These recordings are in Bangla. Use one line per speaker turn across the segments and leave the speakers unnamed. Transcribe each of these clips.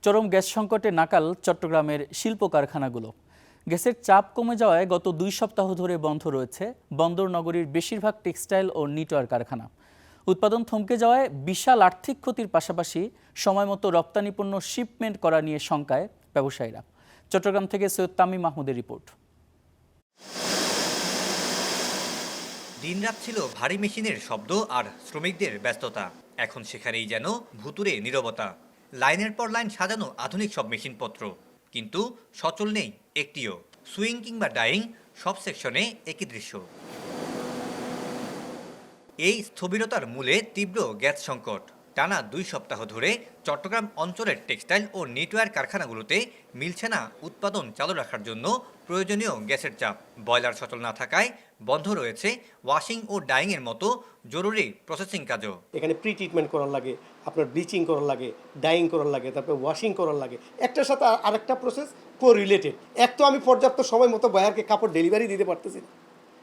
চরম গ্যাস সংকটে নাকাল চট্টগ্রামের শিল্প কারখানাগুলো। গ্যাসের চাপ কমে যাওয়ায় গত 2 সপ্তাহ ধরে বন্ধ রয়েছে বন্দর নগরীর বেশিরভাগ টেক্সটাইল ও নিটওয়্যার কারখানা। উৎপাদন থমকে যাওয়ায় বিশাল আর্থিক ক্ষতির পাশাপাশি সময়মতো রপ্তানি পণ্য শিপমেন্ট করা নিয়ে শঙ্কায় ব্যবসায়ীরা। চট্টগ্রাম থেকে সৈয়দ তামিম মাহমুদের রিপোর্ট।
দিনরাত ছিল ভারী মেশিনের শব্দ আর শ্রমিকদের ব্যস্ততা। এখন সেখানেই যেন ভুতুরে নীরবতা। লাইনের পর লাইন সাজানো আধুনিক সব মেশিনপত্র, কিন্তু সচল নেই একটিও। সুইং কিংবা ডাইং সব সেকশনে একই দৃশ্য। এই স্থবিরতার মূলে তীব্র গ্যাস সংকট। টানা 2 সপ্তাহ ধরে চট্টগ্রাম অঞ্চলের টেক্সটাইল ও নিটওয়্যার কারখানাগুলোতে মিলছে না উৎপাদন চালু রাখার জন্য প্রয়োজনীয় গ্যাসের চাপ। বয়লার সচল না থাকায় বন্ধ রয়েছে ওয়াশিং ও ডাইং এর মতো জরুরি প্রসেসিং কাজও।
এখানে প্রি ট্রিটমেন্ট করার লাগে, আপনার ব্লিচিং করার লাগে, ডাইং করার লাগে, তারপরে ওয়াশিং করার লাগে। একটার সাথে আরেকটা প্রসেস কো-রিলেটেড। এক তো আমি পর্যাপ্ত সময় মতো বায়ারকে কাপড় ডেলিভারি দিতে পারতেছি না,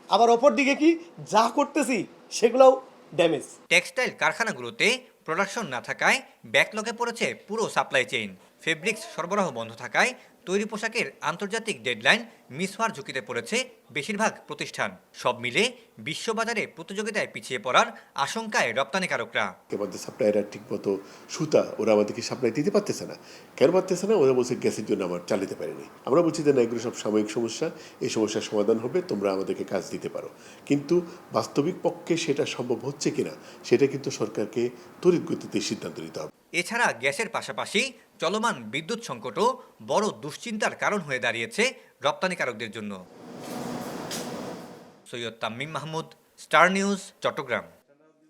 আবার অপর দিকে কি যা করতেছি সেগুলোও ড্যামেজ।
টেক্সটাইল কারখানাগুলোতে প্রোডাকশন না থাকায় ব্যাকলগে পড়েছে পুরো সাপ্লাই চেইন। ফেব্রিক্স সরবরাহ বন্ধ থাকায় তৈরি পোশাকের আন্তর্জাতিক ডেডলাইন মিস হওয়ার ঝুঁকিতে পড়েছে বেশিরভাগ প্রতিষ্ঠান। সব মিলে বিশ্ববাজারে প্রতিযোগিতায় পিছিয়ে পড়ার আশঙ্কায় রপ্তানিকারকরা।
আমাদের সাপ্লাইয়াররা ঠিকমতো সুতা ওরা আমাদেরকে সাপ্লাই দিতে পারতেছে না। কেন পারতেছে না? ওরা বলছে গ্যাসের জন্য আমরা চালাতে পারিনি। আমরা বলছি যে না, এগুলো সব সাময়িক সমস্যা, এই সমস্যার সমাধান হবে, তোমরা আমাদেরকে কাজ দিতে পারো। কিন্তু বাস্তবিক পক্ষে সেটা সম্ভব হচ্ছে কিনা সেটা কিন্তু সরকারকে তড়িৎ গতিতে সিদ্ধান্ত নিতে হবে।
এছাড়া গ্যাসের পাশাপাশি চলমান বিদ্যুৎ সংকটও বড় দুশ্চিন্তার কারণ হয়ে দাঁড়িয়েছে রপ্তানিকারকদের জন্য। Syed Tamim Mahmud, star news, Chittagong.